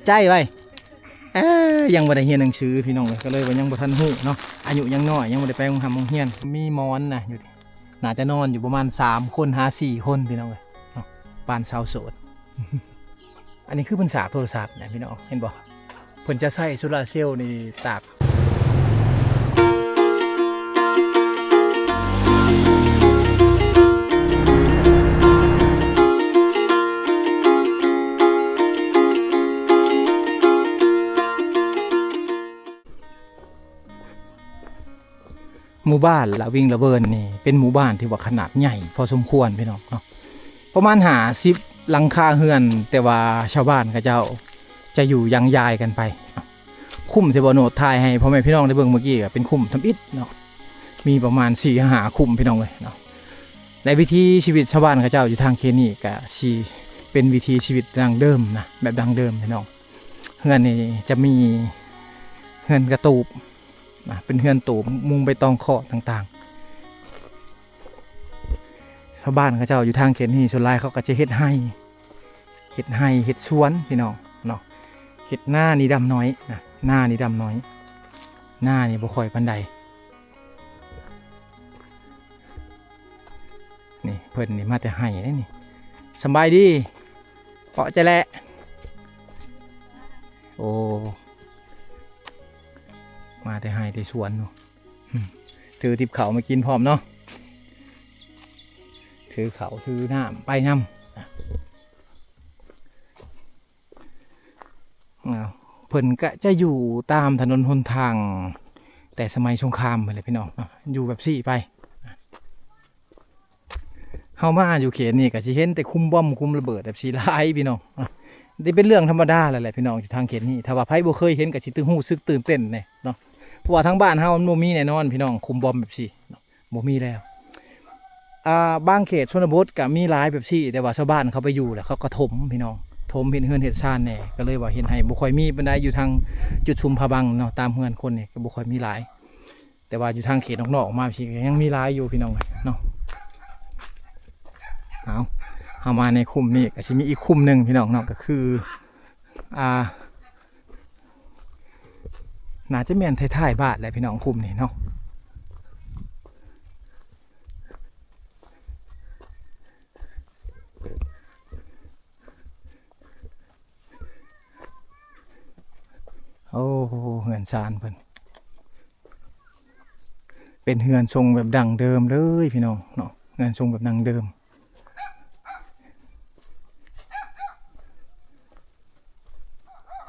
ใจไว้ยังบ่ได้เรียนหนังสือพี่น้องเลยก็เลยว่ายังบ่ทันฮู้เนาะอายุยังน้อยยังบ่ได้ไปโรงเรียนมีมอนนะอยู่น่าจะนอนอยู่ประมาณ3คนหา4คนพี่น้องเลยเนาะปานชาวโสด อันนี้คือเพิ่นสาบโทรศัพท์นะพี่น้องเห็นบ่เพิ่นจะใช้โซลาร์เซลล์นี่ตากหมู่บ้านละวิ่งละเบินนี่เป็นหมู่บ้านที่ว่าขนาดใหญ่พอสมควรพี่น้องเนาะประมาณ50หลังคาเฮือนแต่ว่าชาวบ้านเขาเจ้าจะอยู่ยังยายกันไปคุ้มที่บ่โนดทายให้พ่อแม่พี่น้องได้เบิ่งเมื่อกี้ก็เป็นคุ้มทำอิฐเนาะมีประมาณ4-5คุ้มพี่น้องเลยเนาะในวิถีชีวิตชาวบ้านเขาเจ้าอยู่ทางเขตนี้ก็สิเป็นวิถีชีวิตดั้งเดิมนะแบบดั้งเดิมพี่น้องเฮือนนี่จะมีเฮือนกระตูบเป็นเฮือนตูบมุงใบตองเคาะต่างๆชาวบ้านเขาเจ้าอยู่ทางเขตนี้ส่วนหลายเขาก็จะเฮ็ดให้เฮ็ดสวนพี่น้องเนาะเฮ็ดหน้านี่ดำน้อยนะหน้านี่ดำน้อยหน้านี่บ่ค่อยปานใดนี่เพิ่นนี่มาแต่ให้ได้นี่สบายดีเกาะใจแหละโอ้มาแต่ให้แต่สวนเนาะถือทิพเขามากินพร้อมเนาะถือเขาถือน้ำไปน้ำเพิ่นก็จะอยู่ตามถนนหนทางแต่สมัยสงครามไปเลยพี่น้องอยู่แบบสี่ไปเฮามาอยู่เขตนี่ก็สิเห็นแต่คุมบอมคุมระเบิดแบบสีลายพี่น้องนี่เป็นเรื่องธรรมดาแหละพี่น้องอยู่ทางเขตนี้ถ้าว่าไผบ่เคยเห็นก็สิตึงหู้ซึกตื่นเต้นเนี่ยเนาะเพราะว่าทางบ้านเฮามันบ่มีแน่นอนพี่น้องคุมบอมแบบสี่บ่มีแล้วบางเขตชนบทก็มีหลายแบบสี่แต่ว่าชาวบ้านเขาไปอยู่แล้วเขาก็ถมพี่น้องถมเห็นเฮือนเห็ดชานแน่ก็เลยว่าเห็นให้บุคอยมีบันไดอยู่ทางจุดชุมพะบังเนาะตามเฮือนคนเนี่ยก็บุคอยมีหลายแต่ว่าอยู่ทางเขตนอกๆมาพี่ยังมีหลายอยู่พี่น้องเนาะเอามาในคุ้มนี้ก็จะมีอีกคุ้มหนึ่งพี่น้องเนาะก็คือน่าจะแม่นท้ายๆบ้านแหละพี่น้องคุ้มนี่เนาะโอ้เฮือนซานเพิ่นเป็นเฮือนทรงแบบดั้งเดิมเลยพี่น้องเนาะเฮือนทรงแบบดั้งเดิม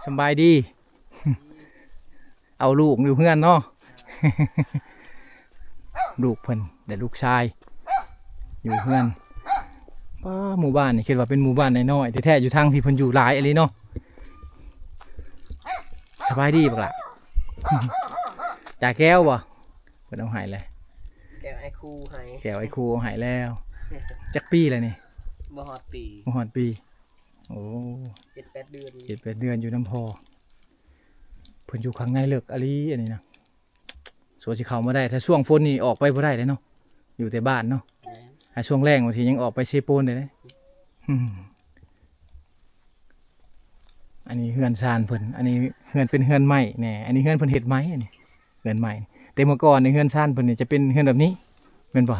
สบายดี เอาลูกอยู่เฮือนเนาะ ลูกเพิ่นแต่ลูกชายอยู่เฮือนป้าหมู่บ้านนี่คิดว่าเป็นหมู่บ้านน้อยๆแท้ๆอยู่ทางพี่เพิ่นอยู่หลายอะไรเนาะสบายดีบักล่ะ จ่าแก้วบ่เพิ่นเอาหายเลยแก้วไอคูหายแก้วไอคูเอาหายแล้วจักปีเลยนี่บ่ฮอดปีโอ้7-8 เดือน7-8 เดือนอยู่น้ำพอเพิ่นอยู่ข้างในเลิกอะไรอันนี้นะสวนสิเข้ามาได้ถ้าช่วงฝนนี่ออกไปบ่ได้เลยเนาะอยู่แต่บ้านเนาะถ้าช่วงแรงบางทียังออกไปเซโปนได้เลยอันนี้เฮือนซานเพิ่นอันนี้เฮือนเป็นเฮือนไม้แน่อันนี้เฮือนเพิ่นเฮ็ดไม้อันนี้เฮือนไม้แต่เมื่อก่อนในเฮือนซานเพิ่นนี่จะเป็นเฮือนแบบนี้เป็นบ่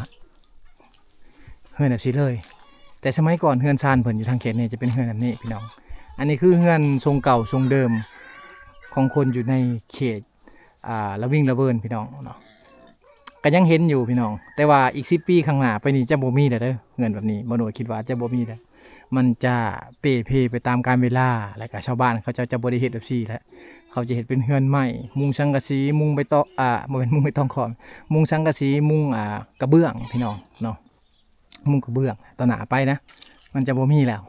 เฮือนแบบนี้เลยแต่สมัยก่อนเฮือนซานเพิ่นอยู่ทางเขตนี่จะเป็นเฮือนแบบนี้พี่น้องอันนี้คือเฮือนทรงเก่าทรงเดิมของคนอยู่ในเขตละวิ่งละเวินพี่น้องเนาะก็ยังเห็นอยู่พี่น้องแต่ว่าอีก10 ปีข้างหน้าไปนี่จะบ่มีแล้วเด้อเฮือนแบบนี้บ่โนคิดว่าจะบ่มีแล้วมันจะเปรเพไปตามกาลเวลาและก็ชาวบ้านเขาจะบ่ได้เฮ็ดแบบนี้แล้วเขาจะเฮ็ดเป็นเฮือนไม้มุงสังกะสีมุงใบตองบ่แม่นมุงใบตองขอมมุงสังกะสีมุงกระเบื้องพี่น้องเนาะมุงกระเบื้องตอนหน้าไปนะมันจะบ่มีแล้ว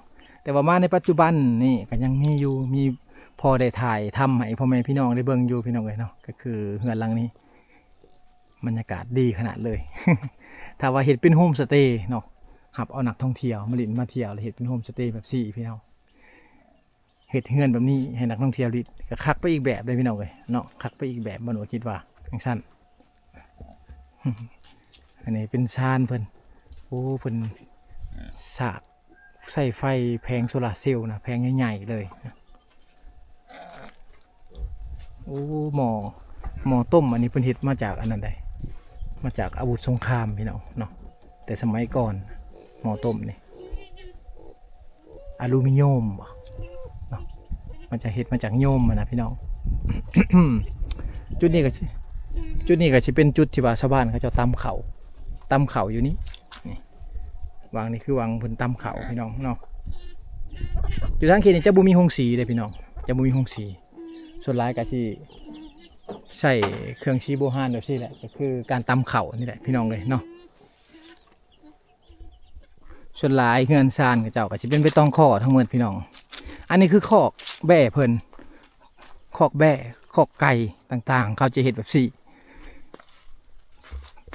แต่ว่ามาในปัจจุบันนี่ก็ยังมีอยู่มีพอได้ถ่ายทำให้พ่อแม่พี่น้องได้เบิ่งอยู่พี่น้องเลยเนาะก็คือเฮือนหลังนี้บรรยากาศดีขนาดเลย ถ้าว่าเฮ็ดเป็นโฮมสเตย์เนาะหับเอานักท่องเที่ยวมาลินมาเที่ยวแล้วเฮ็ดเป็นโฮมสเตย์แบบสี่พี่น้องเฮ็ดเฮือนแบบนี้ให้นักท่องเที่ยวลินก็คักไปอีกแบบเลยพี่น้องเลยเนาะคักไปอีกแบบบ่หนูคิดว่าจังซั่น อันนี้เป็นชานเพิ่นโอ้เพิ่นสากใส่ไฟแผงโซลาร์เซลล์นะแผงใหญ่ๆเลย อ้หม้อต้มอันนี้เพิ่นเฮ็ดมาจากอันนั้นได้มาจากอาวุธสงครามพี่น้องเนาะแต่สมัยก่อนหม้อต้มนี่อลูมิเนียมบ่เนาะมันจะเฮ็ดมาจากโยมนะพี่น้อง จุดนี้ก็สิเป็นจุดที่ว่าชาวบ้านเขาจะตำเข่าอยู่นี่นี่วางนี่คือวางเพิ่นตำเข่าพี่น้องเนาะอยู่ทางเขตนี่จะบ่มีโรงสีเลยพี่น้องจะบ่มีโรงสีส่วนหลายก็สิใช้เครื่องชีโบราณแบบนี้แหละก็คือการตำเข่านี่แหละพี่น้องเลยเนาะส่วนหลายเฮือนซานกับเจ้าก็สิเป็นใบตองข้อทั้งหมดพี่น้องอันนี้คือคอกแบ่เพิ่นคอกแบ่คอกไก่ต่างๆเขาจะเฮ็ดแบบนี้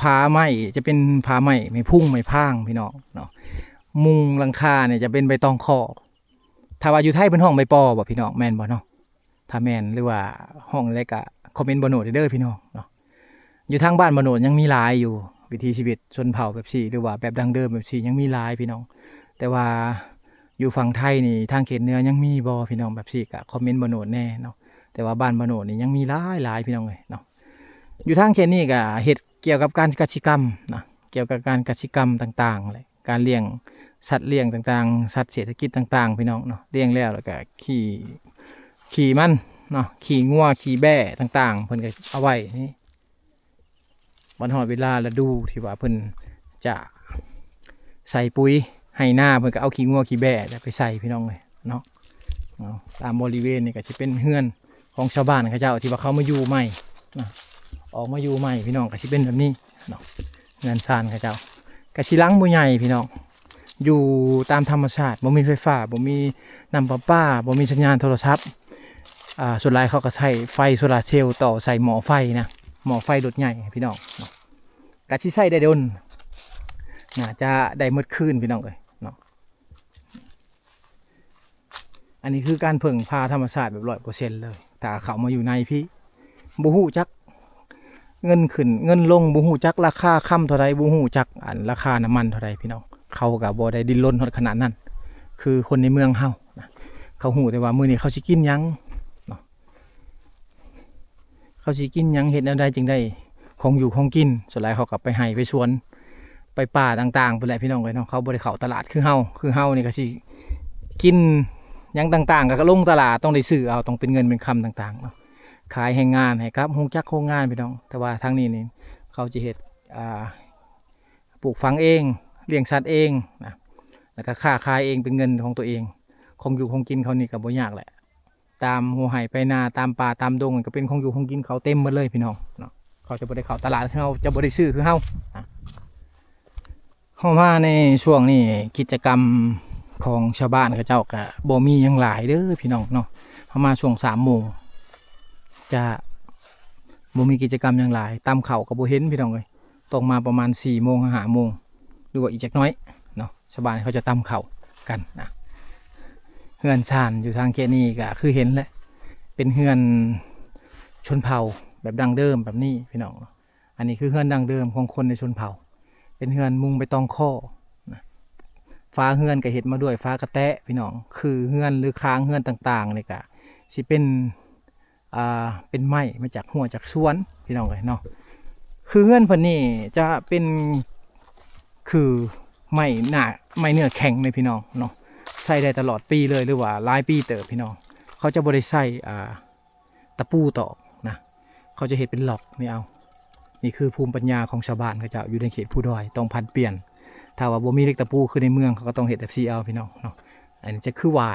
ผ้าไหมจะเป็นผ้าไหมไม่พุ่งไม่พางพี่น้องเนาะมุงหลังคาเนี่ยจะเป็นใบตองข้อถ้าว่าอยู่ไทยเป็นห้องใบปอบ่พี่น้องแม่นบ่เนาะถ้าแม่นหรือว่าห้องอะไรก็คอมเมนต์บ่โนดเด้อพี่น้องเนาะอยู่ทางบ้านบ่โนดยังมีหลายอยู่วิถีชีวิตชนเผ่าแบบนี้หรือว่าแบบดั้งเดิมแบบนี้ยังมีหลายพี่น้องแต่ว่าอยู่ฝั่งไทยนี่ทางเขตเหนือยังมีบ่พี่น้องแบบนี้ก็คอมเมนต์บ่โนดแน่เนาะแต่ว่าบ้านบ่โนดนี่ยังมีหลายพี่น้องเลยเนาะอยู่ทางเขตนี้ก็เฮ็ดเกี่ยวกับการกสิกรรมนะเกี่ยวกับการกสิกรรมต่างๆเลยการเลี้ยงสัตว์เลี้ยงต่างๆสัตว์เศรษฐกิจต่างๆพี่น้องเนาะเลี้ยงแล้วก็ขี่มันเนาะขี่งัวขี่แบ่ต่างๆเพิ่นก็เอาไว้นี่วันหอดเวลาฤดูที่ว่าเพิ่นจะใส่ปุ๋ยให้หน้าเพิ่นก็เอาขี่งัวขี่แบ่ไปใส่พี่น้องเลยเนาะตามบริเวณนี่ก็จะเป็นเฮือนของชาวบ้านเขาเจ้าที่ว่าเขามาอยู่ใหม่นะออกมาอยู่ใหม่พี่น้องก็สิเป็นแบบนี้เนาะเงินซานเขาเจ้ากะสิลังบ่ใหญ่พี่น้องอยู่ตามธรรมชาติบ่มีไฟฟ้าบ่มีน้ำประปาบ่มีสัญญาณโทรศัพท์ส่วนหลายเขาก็ใช้ไฟโซลาร์เซลล์ต่อใส่หม้อไฟนะหม้อไฟรถใหญ่พี่น้องเนาะกะสิใช้ได้ดนน่าจะได้หมดคืนพี่น้องเอ้ยเนาะอันนี้คือการพึ่งพาธรรมชาติแบบ100%เลยถ้าเขามาอยู่ในพี่บ่ฮู้จักเงินขึ้นเงินลงบ่ฮู้จักราคาค่ำเท่าไรบ่ฮู้จักราคาน้ำมันเท่าไรพี่น้องเขาก็บ่ได้ดิ้นรนขนาดนั้นคือคนในเมืองเฮานะเขาฮู้แต่ว่ามื้อนี้เขาสิกินหยังเนาะเขาสิกินหยังเฮ็ดแนวใดจึงได้ของอยู่ของกินส่วนหลายเขาก็ไปไร่ไปสวนไปป่าต่างๆไปแหละพี่น้องเอ้ยเนาะเขาบ่ได้เข้าตลาดคือเฮานี่ก็สิกินหยังต่างๆก็ลงตลาดต้องได้ซื้อเอาต้องเป็นเงินเป็นคำต่างๆเนาะขายแรงงานให้ครับโฮงจักโครงงานพี่น้องแต่ว่าทางนี้นี่เขาจะเฮ็ดปลูกฝังเองเลี้ยงสัตว์เองนะแล้วก็ค้าขายเองเป็นเงินของตัวเองของอยู่ของกินเขานี่ก็บ่ยากแหละตามหัวไห่ไปนาตามป่าตามดงก็เป็นของอยู่ของกินเขาเต็มหมดเลยพี่น้องเนาะเขาจะบ่ได้เข้าตลาดเขาจะบ่ได้ซื้อคือเฮาเข้ามาในช่วงนี้กิจกรรมของชาวบ้านเขาเจ้าก็บ่มีหยังหลายเด้อพี่น้องเนาะเข้ามาช่วง3 โมงจะบ่มีกิจกรรมอย่างไรตามเขากับบ่เห็นพี่น้องเลยตกมาประมาณ4 โมง5 โมงหรือว่าอีกจักน้อยเนาะชาวบ้านเขาจะตามเขากันนะเฮือนชานอยู่ทางเขตนี้ก็คือเห็นแหละเป็นเฮือนชนเผ่าแบบดั้งเดิมแบบนี้พี่น้องอันนี้คือเฮือนดั้งเดิมของคนในชนเผ่าเป็นเฮือนมุงใบตองข้อนะฟ้าเฮือนก็เห็ดมาด้วยฟ้ากระแตะพี่น้องคือเฮือนหรือค้างเฮือนต่างๆนี่ก็สิเป็นไม้มาจากหัวจากสวนพี่น้องเลยเนาะคือเฮือนเพิ่นนี่จะเป็นคือไม้เนื้อแข็งเลยพี่น้องเนาะใช้ได้ตลอดปีเลยหรือว่าหลายปีเติบพี่น้องเขาจะบ่ได้ใช้ตะปูตอกนะเขาจะเห็ดเป็นหลอกนี่เอานี่คือภูมิปัญญาของชาวบ้านเขาจะอยู่ในเขตผู้ดอยต้องพันเปลี่ยนถ้าว่าบ่มีเหล็กตะปูคือในเมืองเขาก็ต้องเห็ดแบบซีเอาพี่น้องเนาะอันนี้จะคือหวา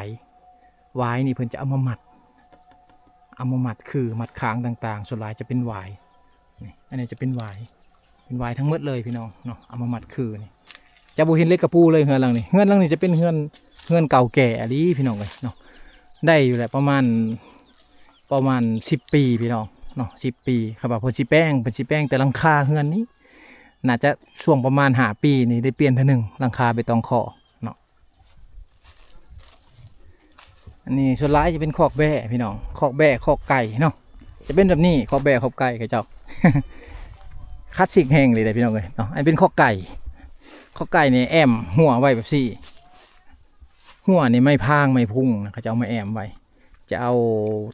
ยนี่เพิ่นจะเอามามัดคือมัดค้างต่างๆส่วนหลายจะเป็นหวายนี่อันนี้จะเป็นหวายทั้งหมดเลยพี่น้องเนาะเอามามัดคือนี่จะบ่เห็นเล็กกระปูเลยเฮือนหลังนี้จะเป็นเฮือนเก่าแก่อะลีพี่น้องเลยเนาะได้อยู่แหละประมาณ10 ปีพี่น้องเนาะ10 ปีครับว่าเพิ่นสิแป้งแต่หลังคาเฮือนนี้น่าจะช่วงประมาณ5 ปีนี่ได้เปลี่ยนเท่านึงหลังคาใบตองคอเนาะอันนี้ส่วนร้ายจะเป็นคอกแบ่พี่น้องคอกแบ่คอกไก่เนาะจะเป็นแบบนี้คอกแบ่คอกไก่กับเจ้า คลาสสิกแห้งเลยพี่น้องเลยเนาะอันเป็นคอกไก่เนี่ยแอมหัวไว้แบบซี่หัวนี่ไม่พางไม่พุ่งนะเขาจะเอามาแอมไว้จะเอา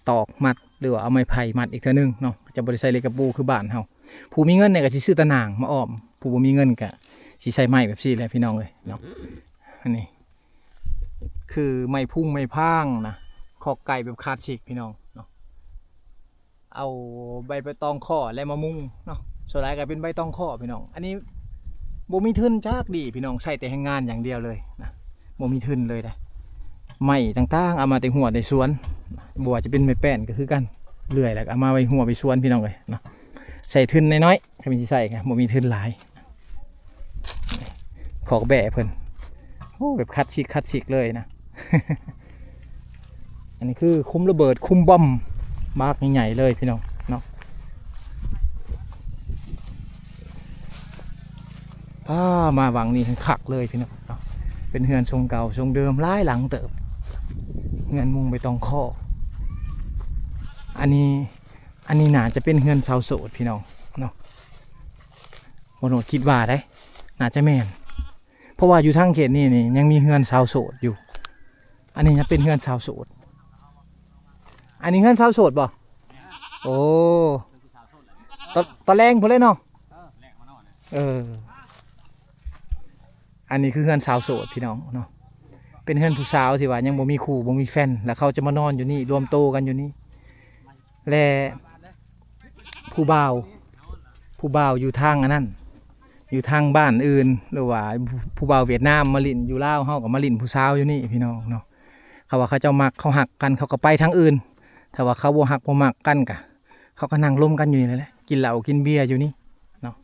ตอกมัด หรือว่าเอาไม้ไผ่มัดอีกเทื่อนึงเนาะจะบ่ได้ใส่เหล็กกระปูคือบ้านเฮาผู้มีเงินเนี่ยก็สิซื้อตะนางมาอ้อมผู้บ่มีเงินก็สิใช้ไม้แบบซี่แหละพี่น้องเอ้ยเนาะอันนี้คือไม้พุ่งไม้พางนะขอกไก่แบบคลาสสิกพี่น้องเนาะเอาใบตองข้อและมามุงเนาะส่วนหลายก็เป็นใบตองข้อพี่น้องอันนี้บ่มีทุนจักดีพี่น้องใช้แต่แรงงานอย่างเดียวเลยนะบ่มีทุนเลยนะไม้ต่างๆเอามาแต่หัวแต่สวนบ่ว่าจะเป็นไม้แป้นก็คือกันเลื่อยแล้วก็เอามาไว้หัวไปสวนพี่น้องเลยเนาะใส่ทุนน้อยๆก็มีสิใส่ครับบ่มีทุนหลายขอกแบะเพิ่นโอ้แบบคลาสสิกเลยนะ อันนี้คือคุ้มระเบิดคุ้มบอมมากใหญ่ๆเลยพี่น้องเนาะมาวังนี่ขักเลยพี่น้องเนาะเป็นเฮือนทรงเก่าทรงเดิมหลายหลังเติบเฮือนมุงไปตองข้ออันนี้น่าจะเป็นเฮือนชาวโสดพี่น้องเนาะโมโนคิดว่าได้น่าจะแม่นเพราะว่าอยู่ทางเขตนี่ยังมีเฮือนชาวโสดอยู่อันนี้จะเป็นเฮือนชาวโสดอันนี้เฮือนชาวโสดบ่โอ้ตะแรงพุ่นเลยเนาะอันนี้คือเฮือนชาวโสดพี่น้องเนาะเป็นเฮือนผู้สาวที่ว่ายังบ่มีคู่บ่มีแฟนแล้วเขาจะมานอนอยู่นี่รวมโตกันอยู่นี่และผู้บ่าวอยู่ทางอันนั้นอยู่ทางบ้านอื่นหรือว่าผู้บ่าวเวียดนามมาลินอยู่ลาวเฮากับมาลินผู้สาวอยู่นี่พี่น้องเนาะเขาว่าเขาเจ้ามักเขาหักกันเขาก็ไปทางอื่นถ้าว่าเขาบ่หักบ่มักกันกะเขาก็นั่งร่วมกันอยู่นี่แหละกินเหล้ากินเบียร์อยู่นี่เนาะ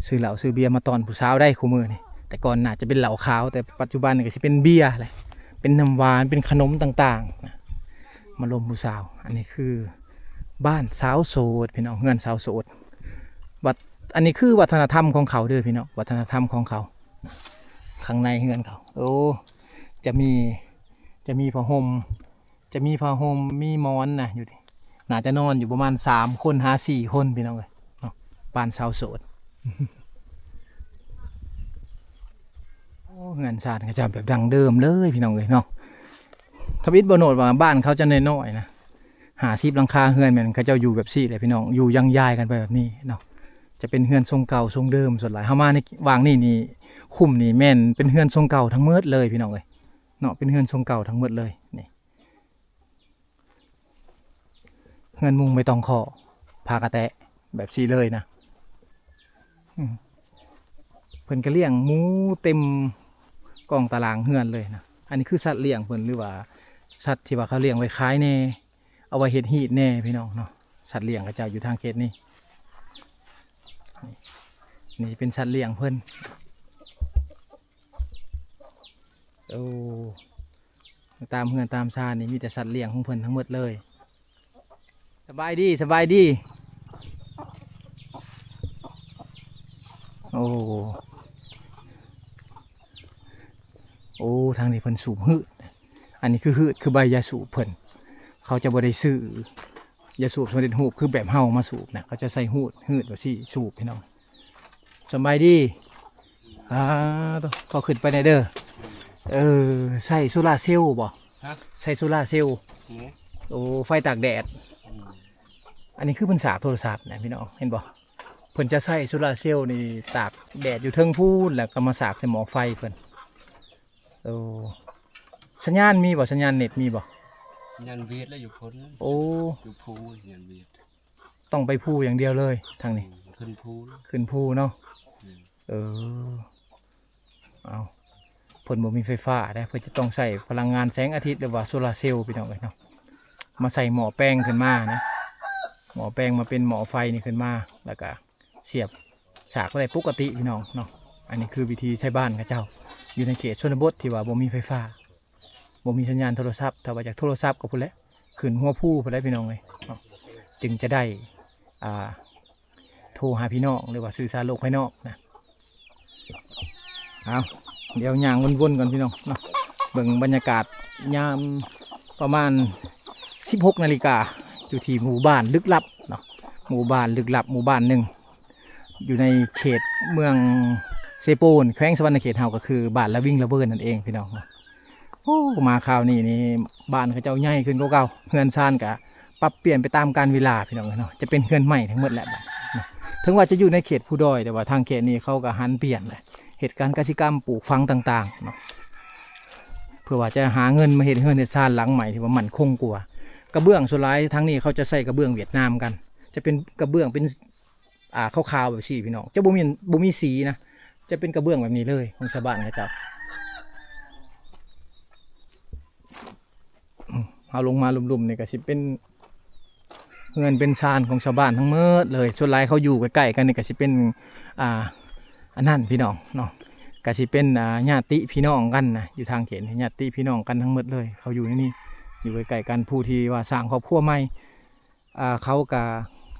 ซื้อเหล้าซื้อเบียร์มาตอนผู้สาวได้คู่มือนี่แต่ก่อนน่าจะเป็นเหล้าขาวแต่ปัจจุบันนี่ก็สิเป็นเบียร์แหละเป็นน้ำหวานเป็นขนมต่างๆนะมาลมผู้สาวอันนี้คือบ้านสาวโสดพี่น้องเงินสาวโสดอันนี้คือวัฒนธรรมของเขาเด้อพี่น้องวัฒนธรรมของเขาข้างในเฮือนเขาโอ้จะมีผ้าห่มมีหมอนนะอยู่ดิน่าจะนอนอยู่ประมาณ3 คน4 คนพี่น้องเลยเนาะบ้านชาวโสด โอ้เฮือนชาติเขาจะแบบดังเดิมเลยพี่น้องเลยเนาะทวิตบโนดว่าบ้านเขาจะน้อยๆนะ50 หลังคาเฮือนเหมือนเขาเจ้าอยู่แบบซี่เลยพี่น้องอยู่ยังยายกันไปแบบนี้เนาะจะเป็นเฮือนทรงเก่าทรงเดิมส่วนหลายเฮามาในวางนี่คุ้มนี่แม่นเป็นเฮือนทรงเก่าทั้งหมดเลยพี่น้องเอ้ยเนาะเป็นเฮือนทรงเก่าทั้งหมดเลยนี่เฮือนมุงไม่ต้องขอพากระแตะแบบซี่เลยนะเพิ่นก็เลี้ยงหมูเต็มกองตารางเฮือนเลยนะอันนี้คือสัตว์เลี้ยงเพิ่นหรือว่าสัตว์ที่ว่าเขาเลี้ยงไว้ขายแน่เอาไว้เฮ็ดฮีทแน่พี่น้องเนาะสัตว์เลี้ยงก็จะอยู่ทางเขตนี้นี่เป็นสัตว์เลี้ยงเพิ่นโอ้ตามเฮือนตามชานี่มีแต่สัตว์เลี้ยงของเพิ่นทั้งหมดเลยสบายดีโอ้ทางนี้เพิ่นสูบหืดอันนี้คือหืดคือใบยาสูบเพิ่นเขาจะบ่ได้ซื้อยาสูบสำเร็จรูปคือแบบเฮามาสูบนะเขาจะใส่หืดแบบซี่สูบพี่น้องสบายดีเขาขึ้นไปในเด้อใส่โซล่าเซลล์บ่ใส่โซล่าเซลล์โอ้ไฟตากแดดอันนี้คือเพิ่นสาบโทรศัพท์นะพี่น้องเห็นบ่เพิ่นจะใส่โซล่าเซลล์นี่ตากแดดอยู่เทิงพูนแล้วก็มาสากใส่หม้อไฟเพิ่นโอ้สัญญาณมีบ่สัญญาณเน็ตมีบ่สัญญาณเวียดแล้วอยู่พ้นโอ้อยู่ภูสัญญาณเวียดต้องไปภูอย่างเดียวเลยทางนี้ขึ้นภูเนาะเอาเพิ่นบ่มีไฟฟ้าได้เพิ่นจะต้องใส่พลังงานแสงอาทิตย์หรือว่าโซลาร์เซลล์พี่น้องเอ้ยเนาะมาใส่หม้อแป้งขึ้นมานะหม้อแป้งมาเป็นหม้อไฟนี่ขึ้นมาแล้วก็เสียบฉากอะไรปกติพี่น้องเนาะอันนี้คือวิธีใช้บ้านกับเจ้าอยู่ในเขตชนบทที่ว่าบ่มีไฟฟ้าบ่มีสัญญาณโทรศัพท์ถ้าว่าจากโทรศัพท์ก็พุ่นแหละขึ้นหัวผู้พุ่นแหละพี่น้องเลยจึงจะได้โทรหาพี่น้องหรือว่าสื่อสารโลกภายนอกนะเอาเดี๋ยวย่างวนๆก่อนพี่น้องเนาะเบิ่งบรรยากาศยามประมาณ16 นาฬิกาอยู่ที่หมู่บ้านลึกลับเนาะหมู่บ้านลึกลับหมู่บ้านหนึ่งอยู่ในเขตเมืองเซโปนแขวงสวรรณเขตเฮาก็คือบ้านละวิ่งละเบิดนั่นเองพี่น้องโอ้มาคราวนี้นี่บ้านเขาเจ้าใหญ่ขึ้นกว่าเก่าเฮือนซ่านกะ ปรับเปลี่ยนไปตามกาลเวลาพี่น้องเนาะจะเป็นเฮือนใหม่ทั้งหมดแหละบัดเนาะถึงว่าจะอยู่ในเขตผู้ดอยแต่ว่าทางเขตนี้เขาก็หันเปลี่ยนเลยเหตุการณ์กสิกรรมปลูกฝังต่างๆเนาะเพื่อว่าจะหาเงินมาเฮ็ดเฮือนเฮ็ดซ่านหลังใหม่ที่ว่ามั่นคงกว่ากระเบื้องส่วนหลายทั้งนี้เขาจะใส่กระเบื้องเวียดนามกัน จะเป็นกระเบื้องเป็นขาวๆแบบสีพี่น้องจะบ่มีสีนะจะเป็นกระเบื้องแบบนี้เลยของชาวบ้านนะเจ้าเอาลงมาลุมๆนี่ก็สิเป็นเงินเป็นชานของชาวบ้านทั้งหมดเลยส่วนหลายเขาอยู่ใกล้ๆกันนี่ก็สิเป็นอันนั้นพี่น้องเนาะก็สิเป็นญาติพี่น้องกันนะอยู่ทางเขตญาติพี่น้องกันทั้งหมดเลยเขาอยู่ในนี่อยู่ใกล้ๆกันผู้ที่ว่าสร้างครอบครัวใหม่เขาก็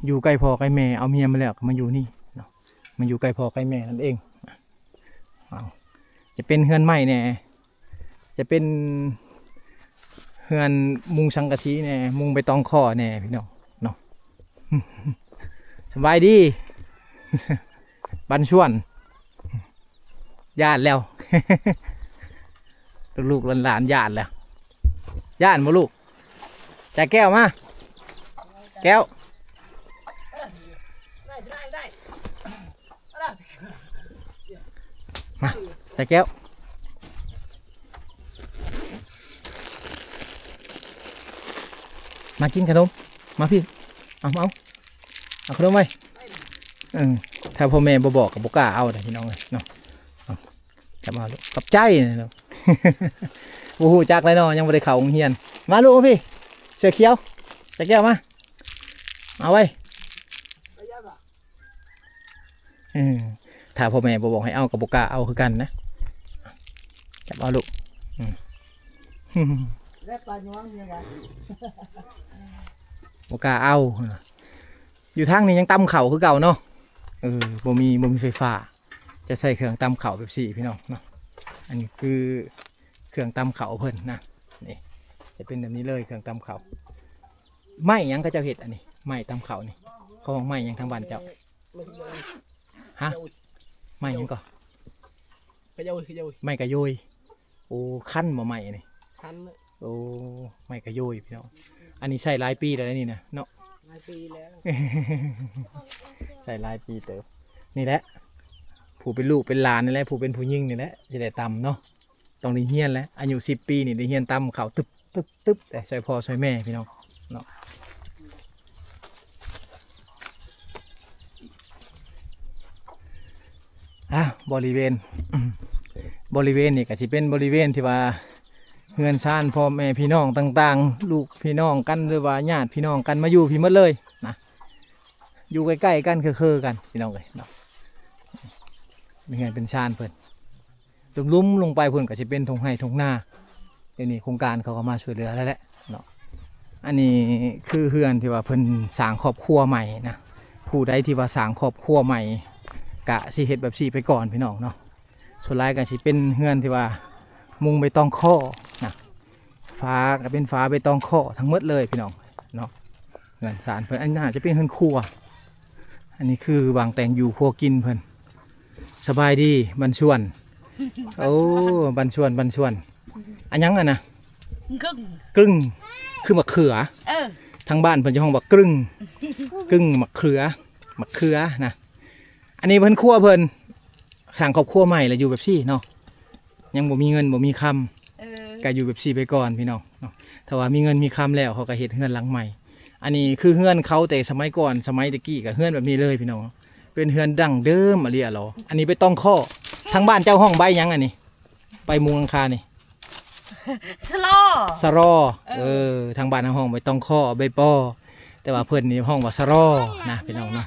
อยู่ใกล้พ่อใกล้แม่เอาเมียมาแล้วก็มาอยู่นี่เนาะมาอยู่ใกล้พ่อใกล้แม่นั่นเองจะเป็นเฮือนใหม่แน่จะเป็นเฮือนมุงสังกะสีแน่มุงใบตองข้อแน่พี่น้องเนาะ สบายดี บันชวนญาติแล้ว ลูกหลานญาติแล้วญาติมาลูกจ่าแก้วมาแก้วมาจ่าแก้วมากินขนมมาพี่เอาขนมไปถ้าพ่อแม่บอกกับบอกล้าเอาแต่พี่น้องเลยเนาะจะมาลูกกับใจเนาะ โอ้โหจักเลยเนาะยังไม่ได้เข่าโรงเรียนมาลูกพี่เสือเขียวจะแก้วมาเอาไว้ถ้าพ่อแม่บอกให้เอากับบอกล้าเอาคือกันนะจับเอาลูกบอกล้าเอาอยู่ทางนี้ยังตำเข่าคือเก่าเนาะบ่มีไฟฟ้าจะใส่เครื่องตำเข่าแบบสี่พี่น้องเนาะอันนี้คือเครื่องตำเข่าเพิ่นนะนี่จะเป็นแบบนี้เลยเครื่องตำเข่าไม้ยังก็เจ้าเห็ดอันนี้ไม้ตำเข่านี่เขาบอกไม้ยังทางบ้านเจ้าฮะไม้ยังก่อนไม้กระโยยโอ้ขั้นบ่ไม้นี่ขั้นโอ้ไม้กระโยยพี่น้องอันนี้ใส่หลายปีแล้วนี่นะเนาะหลายปีแล้ว ใส่หลายปีเติบนี่แหละผู้เป็นลูกเป็นหลานนี่แหละผู้เป็นผู้ยิ่งนี่แหละจะได้ตำเนาะต้องได้เฮียนแล้วอายุ10 ปีนี่ได้เฮียนตำเขาตึบแต่ใส่พ่อใส่แม่พี่น้องเนาะบริเวณ นี่ก็สิเป็นบริเวณที่ว่าเงินซ่านพ่อแม่พี่น้องต่างๆลูกพี่น้องกันหรือว่าญาติพี่น้องกันมาอยู่พี่หมดเลยนะอยู่ใกล้ๆกันคือกันพี่น้องเลยเนาะมีเงินเป็นชานเพิ่นลุ่มลงไปเพิ่นก็สิเป็นทงไห้ทงนาเดี๋ยวนี้โครงการเขาก็มาช่วยเหลือแล้วแหละเนาะอันนี้คือเฮือนที่ว่าเพิ่นสร้างครอบครัวใหม่นะผู้ใดที่ว่าสร้างครอบครัวใหม่กะสิเฮ็ดแบบสี่ไปก่อนพี่น้องเนาะส่วนหลายก็สิเป็นเฮือนที่ว่ามุงใบตองข้อนะฟ้าก็เป็นฟ้าใบตองข้อทั้งหมดเลยพี่น้องเนาะเฮือนสารเพิ่นอันนี้จะเป็นเฮือนครัวอันนี้คือบางแต่งอยู่ครัวกินเพิ่นสบายดีบันชวนโอ้บันชวนอันยังอ่ะนะกรึ้งคือมะเขือทางบ้านเพิ่นจะห้องบอกกรึ้งมะเขือนะอันนี้เพิ่นครัวเพิ่นสั่งครอบครัวใหม่แล้วอยู่แบบซี่เนาะยังบ่มีเงินบ่มีคำก็อยู่แบบซี่ไปก่อนพี่น้องเนาะถ้าว่ามีเงินมีคำแล้วเขาก็เฮ็ดเฮือนหลังใหม่อันนี้คือเฮือนเขาแต่สมัยก่อนสมัยตะกี้ก็เฮือนแบบนี้เลยพี่น้องเป็นเฮือนดั้งเดิมอะไรอ่ะหรออันนี้ไปต้องข้อทางบ้านเจ้าห้องใบยังอันนี้ไปมุงอังคารนี่สรอทางบ้านทางห้องไปต้องข้อใบปอแต่ว่าเพิ่นนี่ห้องว่าสรอนะพี่น้องนะ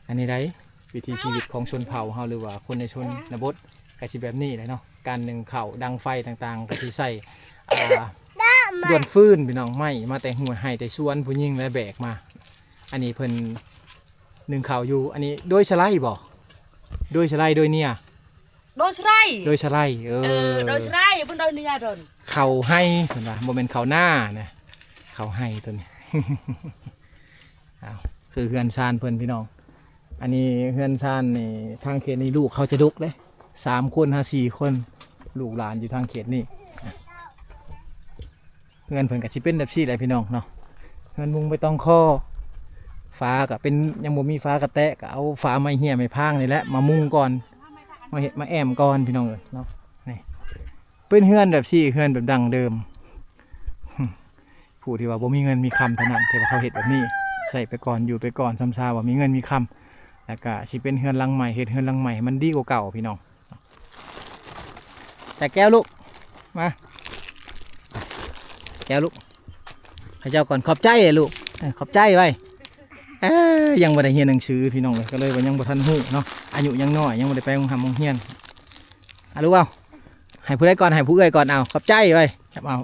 อันนี้ได้วิถีชีวิตของชนเผ่าเฮาหรือว่าคนในชนบทก็สิแบบนี้เลยเนาะการนึ่งข้าวดังไฟต่างๆก็สิใส่ดวนฟืนพี่น้องไม้มาแต่หัวไห้แต่ชวนผู้หญิงและแบกมาอันนี้เพิ่นนึ่งข้าวอยู่อันนี้โดยสไลด์บ่โดยสไลด์โดยเนี่ยโดยสไลด์โดยสไลด์โดยสไลด์เพิ่นโดยเนี่ยโดนข้าวให้เพิ่นว่าบ่แม่นข้าวหน้านะข้าวให้ตัวนี้คือเฮือนซานเพิ่นพี่น้องอันนี้เฮือนซานนี่ทางเขตนี้ลูกเขาจะดุกเลย3 คน 4 คนลูกหลานอยู่ทางเขตนี่ เฮือนเพิ่นก็สิเป็นแบบซี่แหละพี่น้องเนาะเฮือนมุงไปต้องคอฟ้าก็เป็นยังบ่มีฟ้ากระแตะก็เอาฟ้าไม้เหี้ยไม้พางนี่แหละมามุงก่อนมาเฮ็ดมาแอมก่อนพี่น้องเอ้ยเนาะนี่เป็นเฮือนแบบซี่เฮือนแบบดั้งเดิมผู้ที่ว่าบ่มีเงินมีคำเท่านั้นที่ว่าเขาเฮ็ดแบบนี้ใส่ไปก่อนอยู่ไปก่อนซ้ำซาว่ามีเงินมีคำแล้วก็สิเป็นเฮือนหลังใหม่เฮ็ดเฮือนหลังใหม่มันดีกว่าเก่าพี่น้องแต่แก้วลูกมาแก้วลูกให้เจ้าก่อนขอบใจเลยลูกขอบใจไว้ยังบ่ได้เรียนหนังสือพี่น้องเลยก็เลยว่ายังบ่ทันฮู้เนาะอายุยังน้อยยังบ่ได้ไปโรงเรียนรู้เปล่าให้ผู้ใดก่อนให้ผู้เอื้อยก่อนเอาขอบใจไว้ครับเอา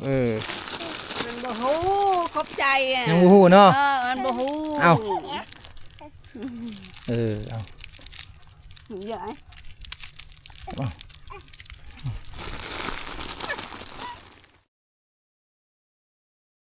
มันบ่ฮู้ขอบใจอ่ะ ยังบ่ฮู้เนาะ มันบ่ฮู้ เอาเอา ใหญ่